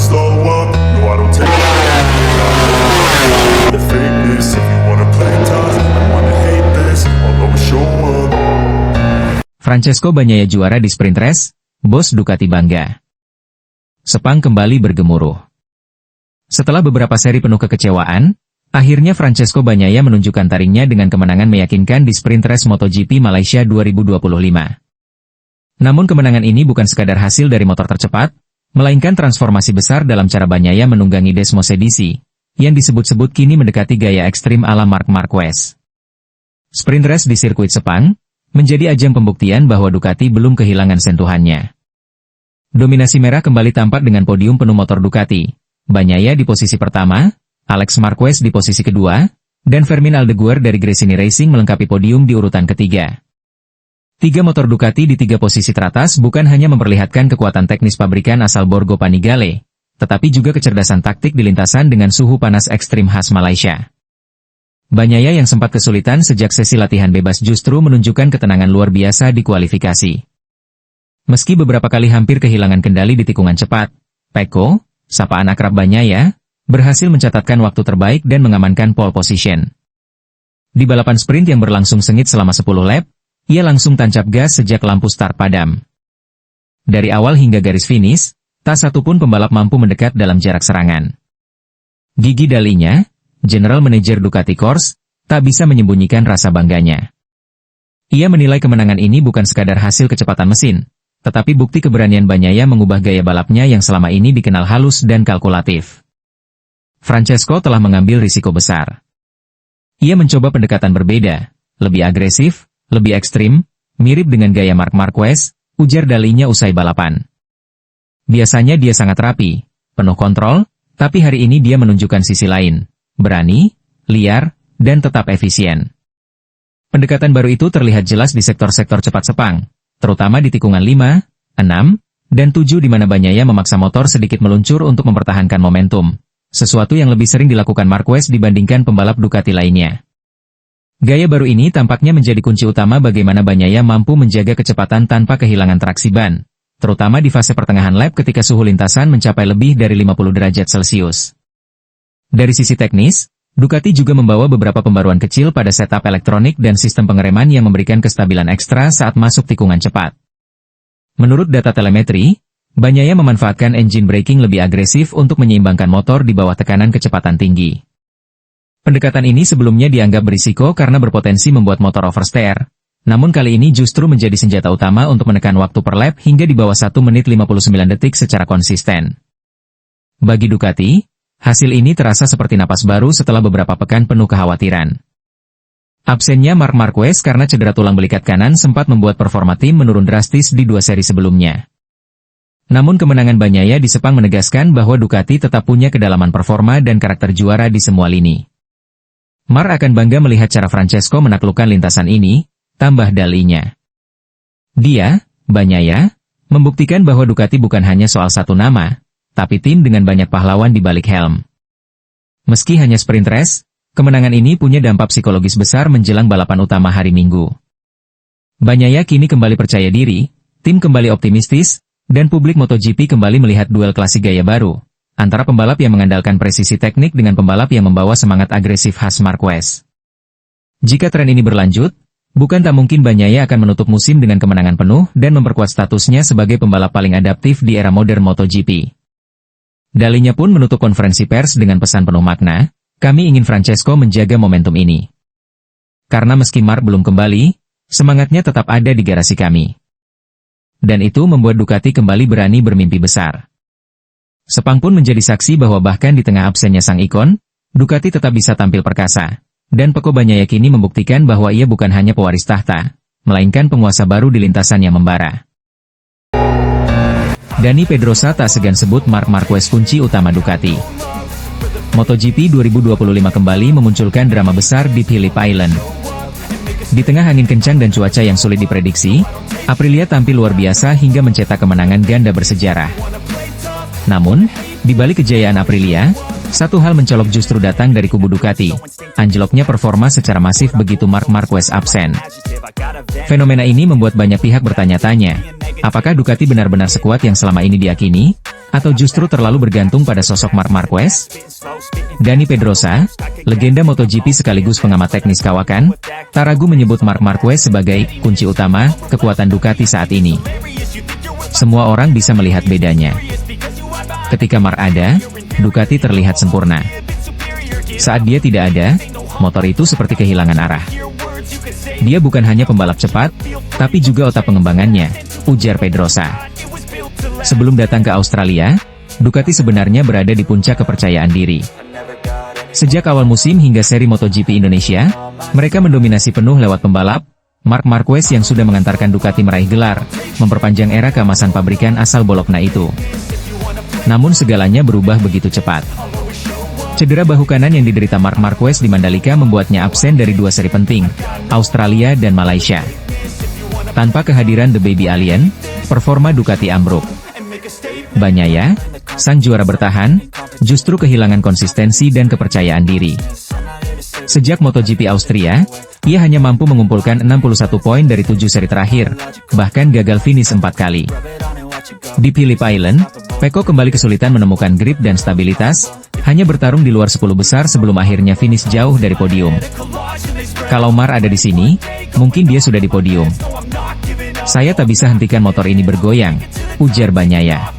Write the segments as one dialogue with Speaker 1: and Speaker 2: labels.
Speaker 1: slow up. No, I don't take the fakeness. If you wanna play tough and wanna hate this, I'll always show up.
Speaker 2: Francesco Bagnaia juara di sprint race, bos Ducati bangga. Sepang kembali bergemuruh. Setelah beberapa seri penuh kekecewaan, akhirnya Francesco Bagnaia menunjukkan taringnya dengan kemenangan meyakinkan di sprint race MotoGP Malaysia 2025. Namun kemenangan ini bukan sekadar hasil dari motor tercepat, melainkan transformasi besar dalam cara Bagnaia menunggangi Desmos edisi, yang disebut-sebut kini mendekati gaya ekstrim ala Marc Marquez. Sprint race di sirkuit Sepang menjadi ajang pembuktian bahwa Ducati belum kehilangan sentuhannya. Dominasi merah kembali tampak dengan podium penuh motor Ducati. Bagnaia di posisi pertama, Alex Marquez di posisi kedua, dan Fermin Aldeguer dari Gresini Racing melengkapi podium di urutan ketiga. Tiga motor Ducati di tiga posisi teratas bukan hanya memperlihatkan kekuatan teknis pabrikan asal Borgo Panigale, tetapi juga kecerdasan taktik di lintasan dengan suhu panas ekstrim khas Malaysia. Bagnaia yang sempat kesulitan sejak sesi latihan bebas justru menunjukkan ketenangan luar biasa di kualifikasi. Meski beberapa kali hampir kehilangan kendali di tikungan cepat, Pecco, sapaan akrab Bagnaia, berhasil mencatatkan waktu terbaik dan mengamankan pole position. Di balapan sprint yang berlangsung sengit selama 10 lap, ia langsung tancap gas sejak lampu start padam. Dari awal hingga garis finish, tak satu pun pembalap mampu mendekat dalam jarak serangan. Gigi Dalinya, General Manager Ducati Corse, tak bisa menyembunyikan rasa bangganya. Ia menilai kemenangan ini bukan sekadar hasil kecepatan mesin, tetapi bukti keberanian Bagnaia mengubah gaya balapnya yang selama ini dikenal halus dan kalkulatif. Francesco telah mengambil risiko besar. Ia mencoba pendekatan berbeda, lebih agresif, lebih ekstrim, mirip dengan gaya Marc Marquez, ujar Dalinya usai balapan. Biasanya dia sangat rapi, penuh kontrol, tapi hari ini dia menunjukkan sisi lain, berani, liar, dan tetap efisien. Pendekatan baru itu terlihat jelas di sektor-sektor cepat Sepang, terutama di tikungan 5, 6, dan 7 di mana Bagnaia memaksa motor sedikit meluncur untuk mempertahankan momentum, sesuatu yang lebih sering dilakukan Marquez dibandingkan pembalap Ducati lainnya. Gaya baru ini tampaknya menjadi kunci utama bagaimana Bagnaia mampu menjaga kecepatan tanpa kehilangan traksi ban, terutama di fase pertengahan lap ketika suhu lintasan mencapai lebih dari 50 derajat Celcius. Dari sisi teknis, Ducati juga membawa beberapa pembaruan kecil pada setup elektronik dan sistem pengereman yang memberikan kestabilan ekstra saat masuk tikungan cepat. Menurut data telemetri, Bagnaia memanfaatkan engine braking lebih agresif untuk menyeimbangkan motor di bawah tekanan kecepatan tinggi. Pendekatan ini sebelumnya dianggap berisiko karena berpotensi membuat motor oversteer, namun kali ini justru menjadi senjata utama untuk menekan waktu per lap hingga di bawah 1 menit 59 detik secara konsisten. Bagi Ducati, hasil ini terasa seperti napas baru setelah beberapa pekan penuh kekhawatiran. Absennya Marc Marquez karena cedera tulang belikat kanan sempat membuat performa tim menurun drastis di 2 seri sebelumnya. Namun kemenangan Bagnaia di Sepang menegaskan bahwa Ducati tetap punya kedalaman performa dan karakter juara di semua lini. Marc akan bangga melihat cara Francesco menaklukkan lintasan ini, tambah Dalinya. Dia, Bagnaia, membuktikan bahwa Ducati bukan hanya soal satu nama, tapi tim dengan banyak pahlawan di balik helm. Meski hanya sprint race, kemenangan ini punya dampak psikologis besar menjelang balapan utama hari Minggu. Bagnaia kini kembali percaya diri, tim kembali optimistis, dan publik MotoGP kembali melihat duel klasik gaya baru, antara pembalap yang mengandalkan presisi teknik dengan pembalap yang membawa semangat agresif khas Marquez. Jika tren ini berlanjut, bukan tak mungkin Bagnaia akan menutup musim dengan kemenangan penuh dan memperkuat statusnya sebagai pembalap paling adaptif di era modern MotoGP. Dalinya pun menutup konferensi pers dengan pesan penuh makna, kami ingin Francesco menjaga momentum ini. Karena meski Marc belum kembali, semangatnya tetap ada di garasi kami. Dan itu membuat Ducati kembali berani bermimpi besar. Sepang pun menjadi saksi bahwa bahkan di tengah absennya sang ikon, Ducati tetap bisa tampil perkasa. Dan Pecco Bagnaia kini membuktikan bahwa ia bukan hanya pewaris tahta, melainkan penguasa baru di lintasan yang membara. Dani Pedrosa tak segan sebut Marc Marquez kunci utama Ducati. MotoGP 2025 kembali memunculkan drama besar di Phillip Island. Di tengah angin kencang dan cuaca yang sulit diprediksi, Aprilia tampil luar biasa hingga mencetak kemenangan ganda bersejarah. Namun, di balik kejayaan Aprilia, Satu hal mencolok justru datang dari kubu Ducati. Anjloknya performa secara masif begitu Marc Marquez absen. Fenomena ini membuat banyak pihak bertanya-tanya, apakah Ducati benar-benar sekuat yang selama ini diyakini? Atau justru terlalu bergantung pada sosok Marc Marquez? Dani Pedrosa, legenda MotoGP sekaligus pengamat teknis kawakan, tak ragu menyebut Marc Marquez sebagai kunci utama kekuatan Ducati saat ini. Semua orang bisa melihat bedanya. Ketika Marc ada, Ducati terlihat sempurna. Saat dia tidak ada, motor itu seperti kehilangan arah. Dia bukan hanya pembalap cepat, tapi juga otak pengembangannya, ujar Pedrosa. Sebelum datang ke Australia, Ducati sebenarnya berada di puncak kepercayaan diri. Sejak awal musim hingga seri MotoGP Indonesia, mereka mendominasi penuh lewat pembalap Marc Marquez yang sudah mengantarkan Ducati meraih gelar, memperpanjang era keemasan pabrikan asal Bologna itu. Namun segalanya berubah begitu cepat. Cedera bahu kanan yang diderita Marc Marquez di Mandalika membuatnya absen dari dua seri penting, Australia dan Malaysia. Tanpa kehadiran The Baby Alien, performa Ducati ambruk. Bagnaia, sang juara bertahan, justru kehilangan konsistensi dan kepercayaan diri. Sejak MotoGP Austria, ia hanya mampu mengumpulkan 61 poin dari 7 seri terakhir, bahkan gagal finish 4 kali. Di Phillip Island, Pecco kembali kesulitan menemukan grip dan stabilitas, hanya bertarung di luar 10 besar sebelum akhirnya finish jauh dari podium. Kalau Marc ada di sini, mungkin dia sudah di podium. Saya tak bisa hentikan motor ini bergoyang, ujar Bagnaia.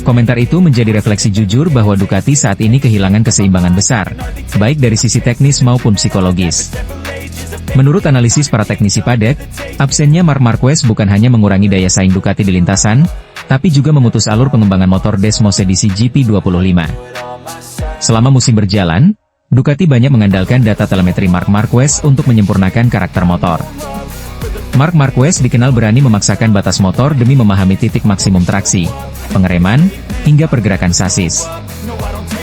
Speaker 2: Komentar itu menjadi refleksi jujur bahwa Ducati saat ini kehilangan keseimbangan besar, baik dari sisi teknis maupun psikologis. Menurut analisis para teknisi paddock, absennya Marc Marquez bukan hanya mengurangi daya saing Ducati di lintasan, tapi juga memutus alur pengembangan motor Desmos edisi GP25. Selama musim berjalan, Ducati banyak mengandalkan data telemetri Marc Marquez untuk menyempurnakan karakter motor. Marc Marquez dikenal berani memaksakan batas motor demi memahami titik maksimum traksi, pengereman, hingga pergerakan sasis.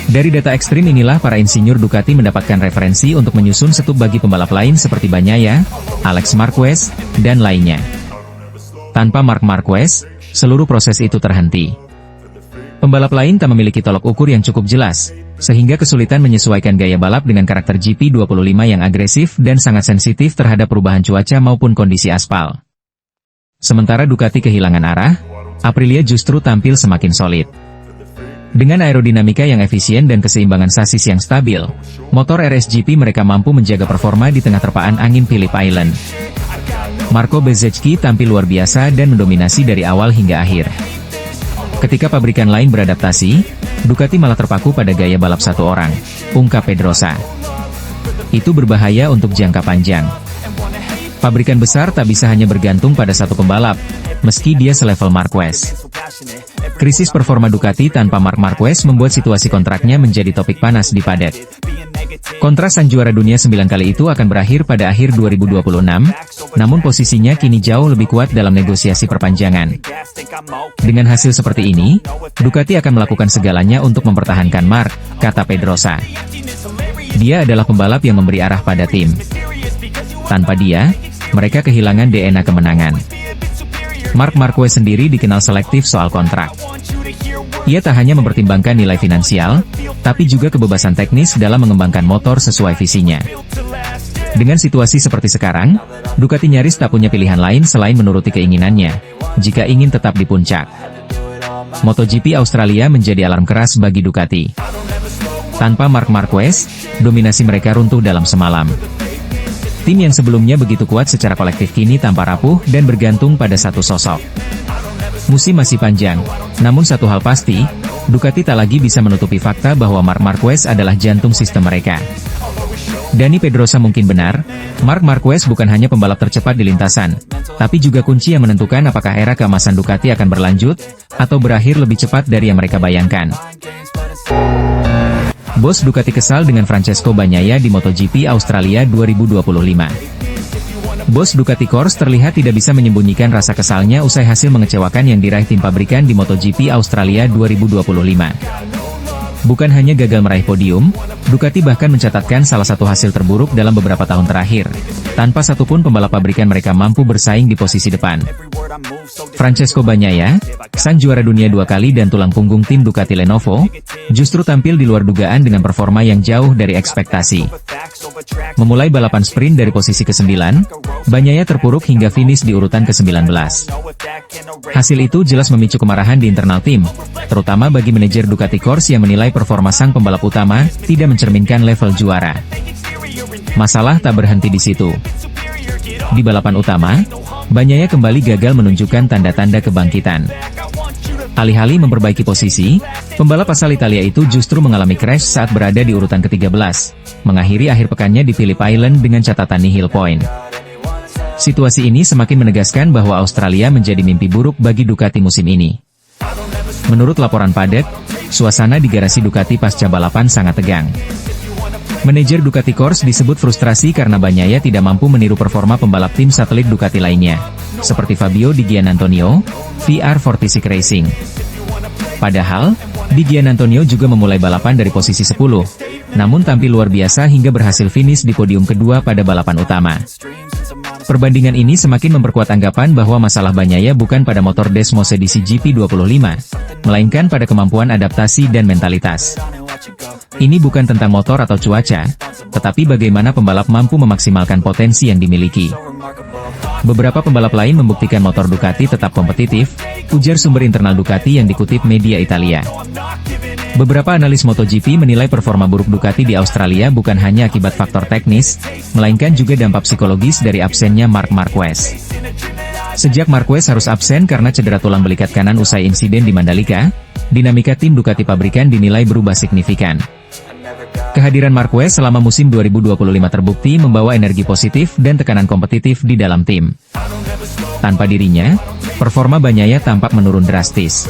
Speaker 2: Dari data ekstrim inilah para insinyur Ducati mendapatkan referensi untuk menyusun setup bagi pembalap lain seperti Bagnaia, Alex Marquez, dan lainnya. Tanpa Marc Marquez, seluruh proses itu terhenti. Pembalap lain tak memiliki tolok ukur yang cukup jelas, sehingga kesulitan menyesuaikan gaya balap dengan karakter GP25 yang agresif dan sangat sensitif terhadap perubahan cuaca maupun kondisi aspal. Sementara Ducati kehilangan arah, Aprilia justru tampil semakin solid. Dengan aerodinamika yang efisien dan keseimbangan sasis yang stabil, motor RSGP mereka mampu menjaga performa di tengah terpaan angin Phillip Island. Marco Bezzecchi tampil luar biasa dan mendominasi dari awal hingga akhir. Ketika pabrikan lain beradaptasi, Ducati malah terpaku pada gaya balap satu orang, ungkap Pedrosa. Itu berbahaya untuk jangka panjang. Pabrikan besar tak bisa hanya bergantung pada satu pembalap, meski dia selevel Marquez. Krisis performa Ducati tanpa Marc Marquez membuat situasi kontraknya menjadi topik panas di paddock. Kontrak sang juara dunia 9 kali itu akan berakhir pada akhir 2026, namun posisinya kini jauh lebih kuat dalam negosiasi perpanjangan. Dengan hasil seperti ini, Ducati akan melakukan segalanya untuk mempertahankan Marc, kata Pedrosa. Dia adalah pembalap yang memberi arah pada tim. Tanpa dia, mereka kehilangan DNA kemenangan. Marc Marquez sendiri dikenal selektif soal kontrak. Ia tak hanya mempertimbangkan nilai finansial, tapi juga kebebasan teknis dalam mengembangkan motor sesuai visinya. Dengan situasi seperti sekarang, Ducati nyaris tak punya pilihan lain selain menuruti keinginannya, jika ingin tetap di puncak. MotoGP Australia menjadi alarm keras bagi Ducati. Tanpa Marc Marquez, dominasi mereka runtuh dalam semalam. Tim yang sebelumnya begitu kuat secara kolektif kini tampak rapuh dan bergantung pada satu sosok. Musim masih panjang, namun satu hal pasti, Ducati tak lagi bisa menutupi fakta bahwa Marc Marquez adalah jantung sistem mereka. Dani Pedrosa mungkin benar, Marc Marquez bukan hanya pembalap tercepat di lintasan, tapi juga kunci yang menentukan apakah era keemasan Ducati akan berlanjut, atau berakhir lebih cepat dari yang mereka bayangkan. Bos Ducati kesal dengan Francesco Bagnaia di MotoGP Australia 2025. Bos Ducati Corse terlihat tidak bisa menyembunyikan rasa kesalnya usai hasil mengecewakan yang diraih tim pabrikan di MotoGP Australia 2025. Bukan hanya gagal meraih podium, Ducati bahkan mencatatkan salah satu hasil terburuk dalam beberapa tahun terakhir. Tanpa satupun pembalap pabrikan mereka mampu bersaing di posisi depan. Francesco Bagnaia, sang juara dunia 2 kali dan tulang punggung tim Ducati Lenovo, justru tampil di luar dugaan dengan performa yang jauh dari ekspektasi. Memulai balapan sprint dari posisi ke-9, Bagnaia terpuruk hingga finish di urutan ke-19. Hasil itu jelas memicu kemarahan di internal tim, terutama bagi manajer Ducati Corse yang menilai performa sang pembalap utama tidak mencerminkan level juara. Masalah tak berhenti di situ. Di balapan utama, Bagnaia kembali gagal menunjukkan tanda-tanda kebangkitan. Alih-alih memperbaiki posisi, pembalap asal Italia itu justru mengalami crash saat berada di urutan ke-13, mengakhiri akhir pekannya di Phillip Island dengan catatan nihil poin. Situasi ini semakin menegaskan bahwa Australia menjadi mimpi buruk bagi Ducati musim ini. Menurut laporan Paddock, suasana di garasi Ducati pasca balapan sangat tegang. Manajer Ducati Corse disebut frustrasi karena Bagnaia tidak mampu meniru performa pembalap tim satelit Ducati lainnya, seperti Fabio Di Giannantonio, VR46 Racing. Padahal, Di Giannantonio juga memulai balapan dari posisi 10, namun tampil luar biasa hingga berhasil finish di podium kedua pada balapan utama. Perbandingan ini semakin memperkuat anggapan bahwa masalah Bagnaia bukan pada motor Desmos edisi GP25, melainkan pada kemampuan adaptasi dan mentalitas. Ini bukan tentang motor atau cuaca, tetapi bagaimana pembalap mampu memaksimalkan potensi yang dimiliki. Beberapa pembalap lain membuktikan motor Ducati tetap kompetitif, ujar sumber internal Ducati yang dikutip media Italia. Beberapa analis MotoGP menilai performa buruk Ducati di Australia bukan hanya akibat faktor teknis, melainkan juga dampak psikologis dari absennya Marc Marquez. Sejak Marquez harus absen karena cedera tulang belikat kanan usai insiden di Mandalika, dinamika tim Ducati pabrikan dinilai berubah signifikan. Kehadiran Marquez selama musim 2025 terbukti membawa energi positif dan tekanan kompetitif di dalam tim. Tanpa dirinya, performa Bagnaia tampak menurun drastis.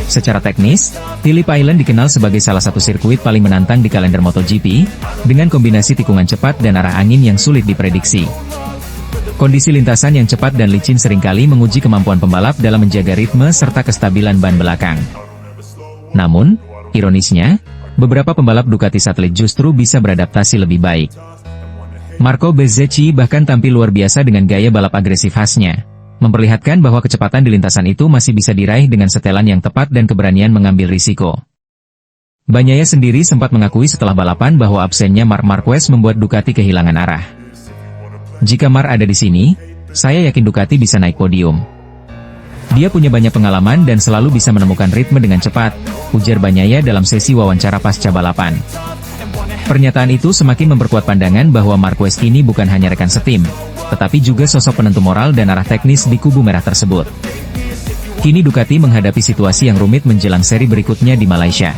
Speaker 2: Secara teknis, Phillip Island dikenal sebagai salah satu sirkuit paling menantang di kalender MotoGP, dengan kombinasi tikungan cepat dan arah angin yang sulit diprediksi. Kondisi lintasan yang cepat dan licin seringkali menguji kemampuan pembalap dalam menjaga ritme serta kestabilan ban belakang. Namun, ironisnya, beberapa pembalap Ducati satelit justru bisa beradaptasi lebih baik. Marco Bezzecchi bahkan tampil luar biasa dengan gaya balap agresif khasnya, memperlihatkan bahwa kecepatan di lintasan itu masih bisa diraih dengan setelan yang tepat dan keberanian mengambil risiko. Bagnaia sendiri sempat mengakui setelah balapan bahwa absennya Marc Marquez membuat Ducati kehilangan arah. Jika Marc ada di sini, saya yakin Ducati bisa naik podium. Dia punya banyak pengalaman dan selalu bisa menemukan ritme dengan cepat, ujar Bagnaia dalam sesi wawancara pasca balapan. Pernyataan itu semakin memperkuat pandangan bahwa Marquez kini bukan hanya rekan setim, tetapi juga sosok penentu moral dan arah teknis di kubu merah tersebut. Kini Ducati menghadapi situasi yang rumit menjelang seri berikutnya di Malaysia.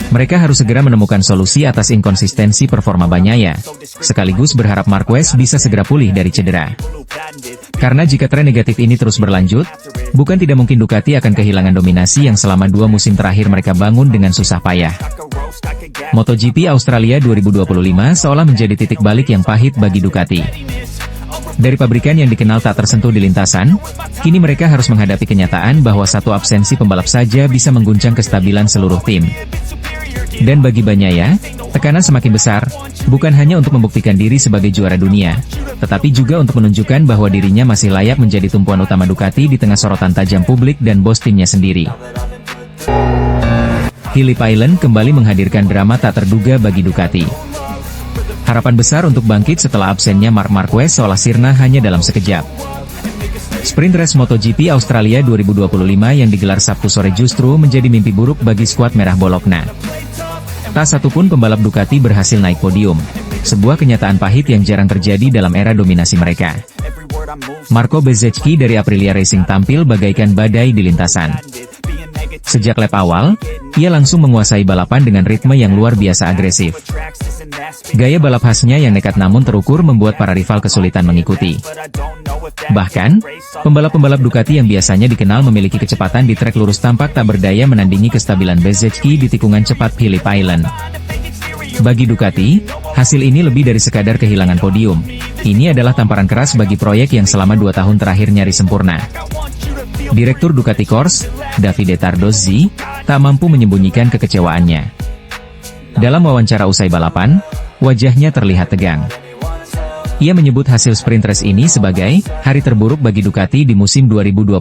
Speaker 2: Mereka harus segera menemukan solusi atas inkonsistensi performa Bagnaia, sekaligus berharap Marquez bisa segera pulih dari cedera. Karena jika tren negatif ini terus berlanjut, bukan tidak mungkin Ducati akan kehilangan dominasi yang selama 2 musim terakhir mereka bangun dengan susah payah. MotoGP Australia 2025 seolah menjadi titik balik yang pahit bagi Ducati. Dari pabrikan yang dikenal tak tersentuh di lintasan, kini mereka harus menghadapi kenyataan bahwa satu absensi pembalap saja bisa mengguncang kestabilan seluruh tim. Dan bagi Bagnaia, tekanan semakin besar, bukan hanya untuk membuktikan diri sebagai juara dunia, tetapi juga untuk menunjukkan bahwa dirinya masih layak menjadi tumpuan utama Ducati di tengah sorotan tajam publik dan bos timnya sendiri. Phillip Island kembali menghadirkan drama tak terduga bagi Ducati. Harapan besar untuk bangkit setelah absennya Marc Marquez seolah sirna hanya dalam sekejap. Sprint Race MotoGP Australia 2025 yang digelar Sabtu sore justru menjadi mimpi buruk bagi skuad Merah Bologna. Tak satupun pembalap Ducati berhasil naik podium, sebuah kenyataan pahit yang jarang terjadi dalam era dominasi mereka. Marco Bezzecchi dari Aprilia Racing tampil bagaikan badai di lintasan. Sejak lap awal, ia langsung menguasai balapan dengan ritme yang luar biasa agresif. Gaya balap khasnya yang nekat namun terukur membuat para rival kesulitan mengikuti. Bahkan, pembalap-pembalap Ducati yang biasanya dikenal memiliki kecepatan di trek lurus tampak tak berdaya menandingi kestabilan Bezzecchi di tikungan cepat Phillip Island. Bagi Ducati, hasil ini lebih dari sekadar kehilangan podium. Ini adalah tamparan keras bagi proyek yang selama 2 tahun terakhir nyaris sempurna. Direktur Ducati Corse, Davide Tardozzi, tak mampu menyembunyikan kekecewaannya. Dalam wawancara usai balapan, wajahnya terlihat tegang. Ia menyebut hasil sprint race ini sebagai hari terburuk bagi Ducati di musim 2025.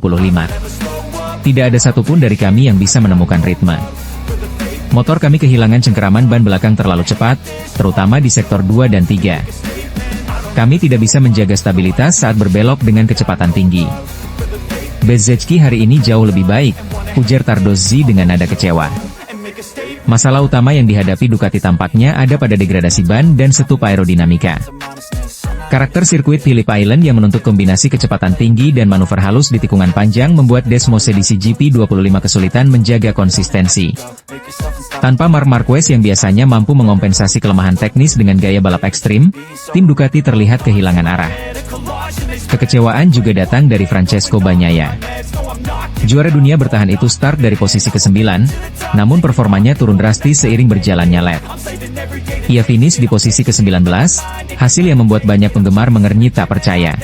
Speaker 2: Tidak ada satupun dari kami yang bisa menemukan ritme. Motor kami kehilangan cengkeraman ban belakang terlalu cepat, terutama di sektor 2 dan 3. Kami tidak bisa menjaga stabilitas saat berbelok dengan kecepatan tinggi. Bezzecchi hari ini jauh lebih baik, ujar Tardozzi dengan nada kecewa. Masalah utama yang dihadapi Ducati tampaknya ada pada degradasi ban dan setup aerodinamika. Karakter sirkuit Phillip Island yang menuntut kombinasi kecepatan tinggi dan manuver halus di tikungan panjang membuat Desmosedici GP25 kesulitan menjaga konsistensi. Tanpa Marc Marquez yang biasanya mampu mengompensasi kelemahan teknis dengan gaya balap ekstrim, tim Ducati terlihat kehilangan arah. Kekecewaan juga datang dari Francesco Bagnaia. Juara dunia bertahan itu start dari posisi ke-9, namun performanya turun drastis seiring berjalannya lap. Ia finish di posisi ke-19, hasil yang membuat banyak penggemar mengernyit tak percaya.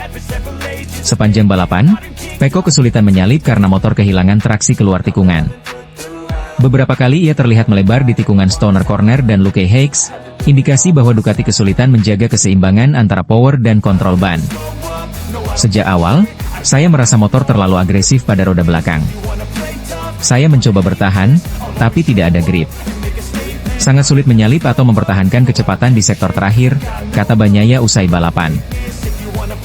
Speaker 2: Sepanjang balapan, Pecco kesulitan menyalip karena motor kehilangan traksi keluar tikungan. Beberapa kali ia terlihat melebar di tikungan Stoner Corner dan Luke Hakes, indikasi bahwa Ducati kesulitan menjaga keseimbangan antara power dan kontrol ban. Sejak awal, saya merasa motor terlalu agresif pada roda belakang. Saya mencoba bertahan, tapi tidak ada grip. Sangat sulit menyalip atau mempertahankan kecepatan di sektor terakhir, kata Bagnaia usai balapan.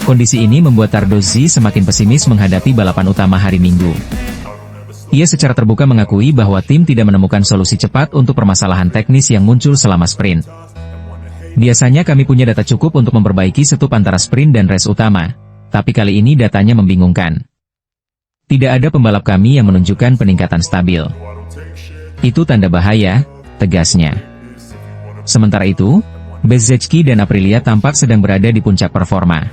Speaker 2: Kondisi ini membuat Tardozzi semakin pesimis menghadapi balapan utama hari Minggu. Ia secara terbuka mengakui bahwa tim tidak menemukan solusi cepat untuk permasalahan teknis yang muncul selama sprint. Biasanya kami punya data cukup untuk memperbaiki setup antara sprint dan race utama, tapi kali ini datanya membingungkan. Tidak ada pembalap kami yang menunjukkan peningkatan stabil. Itu tanda bahaya, tegasnya. Sementara itu, Bezzecchi dan Aprilia tampak sedang berada di puncak performa.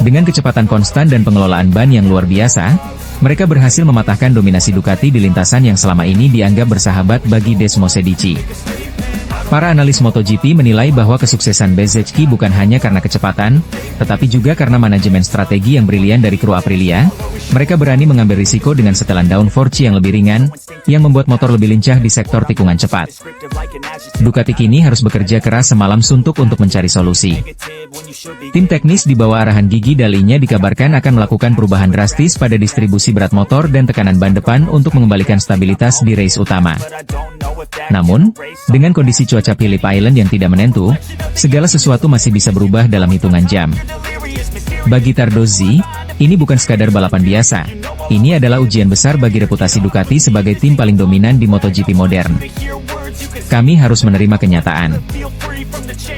Speaker 2: Dengan kecepatan konstan dan pengelolaan ban yang luar biasa, mereka berhasil mematahkan dominasi Ducati di lintasan yang selama ini dianggap bersahabat bagi Desmosedici. Para analis MotoGP menilai bahwa kesuksesan Bezzecchi bukan hanya karena kecepatan, tetapi juga karena manajemen strategi yang brilian dari kru Aprilia. Mereka berani mengambil risiko dengan setelan downforce yang lebih ringan, yang membuat motor lebih lincah di sektor tikungan cepat. Ducati kini harus bekerja keras semalam suntuk untuk mencari solusi. Tim teknis di bawah arahan Gigi Dall'Igna dikabarkan akan melakukan perubahan drastis pada distribusi berat motor dan tekanan ban depan untuk mengembalikan stabilitas di race utama. Namun, dengan kondisi cuaca Phillip Island yang tidak menentu, segala sesuatu masih bisa berubah dalam hitungan jam. Bagi Tardozzi, ini bukan sekadar balapan biasa. Ini adalah ujian besar bagi reputasi Ducati sebagai tim paling dominan di MotoGP modern. Kami harus menerima kenyataan.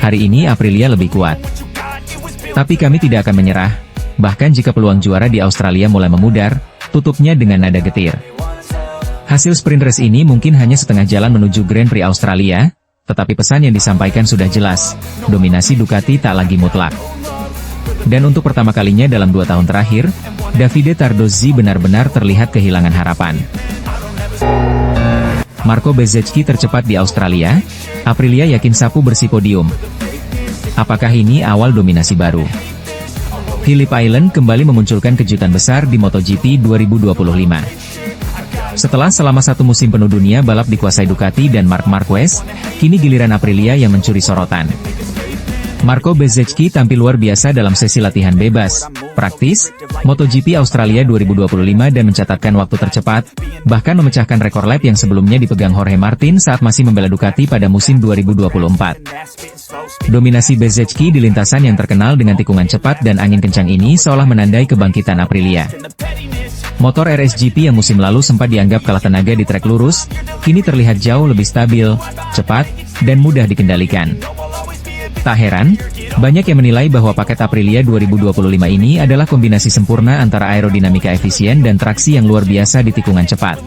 Speaker 2: Hari ini Aprilia lebih kuat. Tapi kami tidak akan menyerah, bahkan jika peluang juara di Australia mulai memudar, tutupnya dengan nada getir. Hasil sprint race ini mungkin hanya setengah jalan menuju Grand Prix Australia, tetapi pesan yang disampaikan sudah jelas, dominasi Ducati tak lagi mutlak. Dan untuk pertama kalinya dalam 2 tahun terakhir, Davide Tardozzi benar-benar terlihat kehilangan harapan. Marco Bezzecchi tercepat di Australia, Aprilia yakin sapu bersih podium. Apakah ini awal dominasi baru? Phillip Island kembali memunculkan kejutan besar di MotoGP 2025. Setelah selama 1 musim penuh dunia balap dikuasai Ducati dan Marc Marquez, kini giliran Aprilia yang mencuri sorotan. Marco Bezzecchi tampil luar biasa dalam sesi latihan bebas, praktis, MotoGP Australia 2025 dan mencatatkan waktu tercepat, bahkan memecahkan rekor lap yang sebelumnya dipegang Jorge Martin saat masih membela Ducati pada musim 2024. Dominasi Bezzecchi di lintasan yang terkenal dengan tikungan cepat dan angin kencang ini seolah menandai kebangkitan Aprilia. Motor RSGP yang musim lalu sempat dianggap kalah tenaga di trek lurus, kini terlihat jauh lebih stabil, cepat, dan mudah dikendalikan. Tak heran, banyak yang menilai bahwa paket Aprilia 2025 ini adalah kombinasi sempurna antara aerodinamika efisien dan traksi yang luar biasa di tikungan cepat.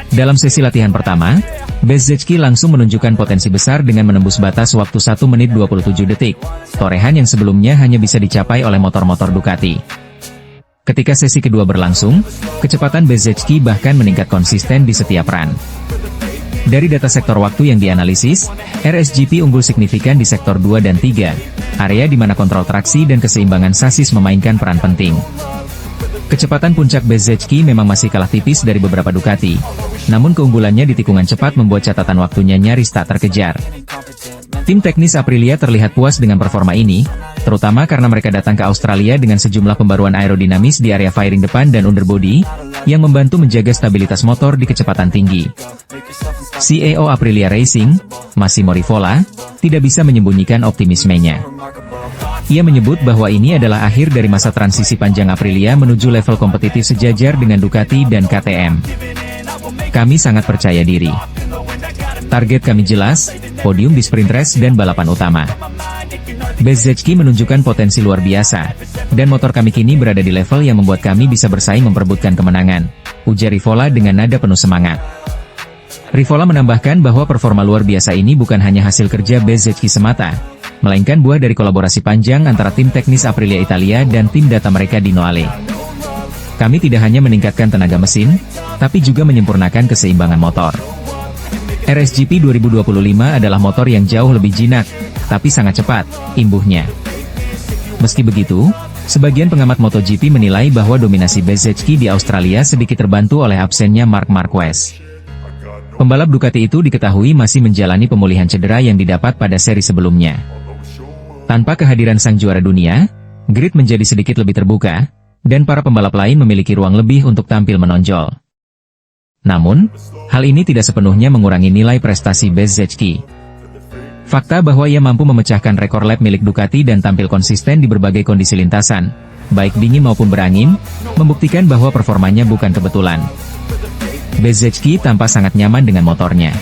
Speaker 2: Dalam sesi latihan pertama, Bezzecchi langsung menunjukkan potensi besar dengan menembus batas waktu 1 menit 27 detik, torehan yang sebelumnya hanya bisa dicapai oleh motor-motor Ducati. Ketika sesi kedua berlangsung, kecepatan Bezzecchi bahkan meningkat konsisten di setiap run. Dari data sektor waktu yang dianalisis, RSGP unggul signifikan di sektor 2 dan 3, area di mana kontrol traksi dan keseimbangan sasis memainkan peran penting. Kecepatan puncak Bezzecchi memang masih kalah tipis dari beberapa Ducati, namun keunggulannya di tikungan cepat membuat catatan waktunya nyaris tak terkejar. Tim teknis Aprilia terlihat puas dengan performa ini, terutama karena mereka datang ke Australia dengan sejumlah pembaruan aerodinamis di area fairing depan dan underbody, yang membantu menjaga stabilitas motor di kecepatan tinggi. CEO Aprilia Racing, Massimo Rivola, tidak bisa menyembunyikan optimismenya. Ia menyebut bahwa ini adalah akhir dari masa transisi panjang Aprilia menuju level kompetitif sejajar dengan Ducati dan KTM. Kami sangat percaya diri. Target kami jelas, podium di sprint race dan balapan utama. Bezzecchi menunjukkan potensi luar biasa, dan motor kami kini berada di level yang membuat kami bisa bersaing memperebutkan kemenangan, ujar Rivola dengan nada penuh semangat. Rivola menambahkan bahwa performa luar biasa ini bukan hanya hasil kerja Bezzecchi semata, melainkan buah dari kolaborasi panjang antara tim teknis Aprilia Italia dan tim data mereka di Noale. Kami tidak hanya meningkatkan tenaga mesin, tapi juga menyempurnakan keseimbangan motor. RSGP 2025 adalah motor yang jauh lebih jinak, tapi sangat cepat, imbuhnya. Meski begitu, sebagian pengamat MotoGP menilai bahwa dominasi Bezzecchi di Australia sedikit terbantu oleh absennya Marc Marquez. Pembalap Ducati itu diketahui masih menjalani pemulihan cedera yang didapat pada seri sebelumnya. Tanpa kehadiran sang juara dunia, grid menjadi sedikit lebih terbuka, dan para pembalap lain memiliki ruang lebih untuk tampil menonjol. Namun, hal ini tidak sepenuhnya mengurangi nilai prestasi Bezzecchi. Fakta bahwa ia mampu memecahkan rekor lap milik Ducati dan tampil konsisten di berbagai kondisi lintasan, baik dingin maupun berangin, membuktikan bahwa performanya bukan kebetulan. Bezzecchi tampak sangat nyaman dengan motornya.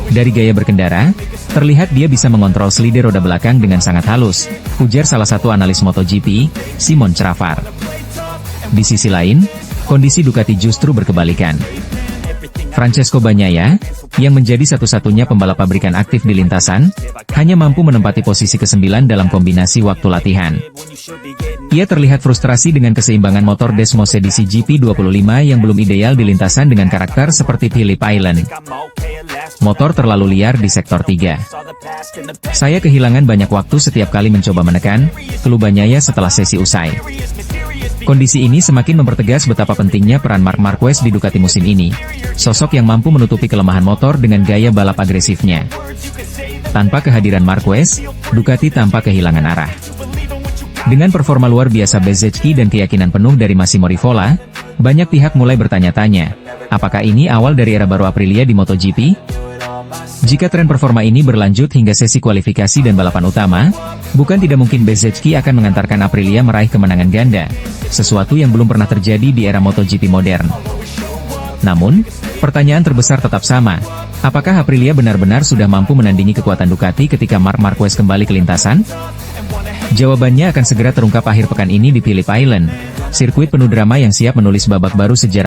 Speaker 2: Dari gaya berkendara, terlihat dia bisa mengontrol selide roda belakang dengan sangat halus, ujar salah satu analis MotoGP, Simon Cravar. Di sisi lain, kondisi Ducati justru berkebalikan. Francesco Bagnaia, yang menjadi satu-satunya pembalap pabrikan aktif di lintasan, hanya mampu menempati posisi ke-9 dalam kombinasi waktu latihan. Ia terlihat frustrasi dengan keseimbangan motor Desmos edisi GP25 yang belum ideal di lintasan dengan karakter seperti Phillip Island. Motor terlalu liar di sektor 3. Saya kehilangan banyak waktu setiap kali mencoba menekan, keluh Bagnaia setelah sesi usai. Kondisi ini semakin mempertegas betapa pentingnya peran Marc Marquez di Ducati musim ini. Sosok yang mampu menutupi kelemahan motor dengan gaya balap agresifnya. Tanpa kehadiran Marquez, Ducati tampak kehilangan arah. Dengan performa luar biasa Bezzecchi dan keyakinan penuh dari Massimo Rivola, banyak pihak mulai bertanya-tanya, apakah ini awal dari era baru Aprilia di MotoGP? Jika tren performa ini berlanjut hingga sesi kualifikasi dan balapan utama, bukan tidak mungkin Bezzecchi akan mengantarkan Aprilia meraih kemenangan ganda, sesuatu yang belum pernah terjadi di era MotoGP modern. Namun, pertanyaan terbesar tetap sama, apakah Aprilia benar-benar sudah mampu menandingi kekuatan Ducati ketika Marc Marquez kembali ke lintasan? Jawabannya akan segera terungkap akhir pekan ini di Phillip Island, sirkuit penuh drama yang siap menulis babak baru sejarah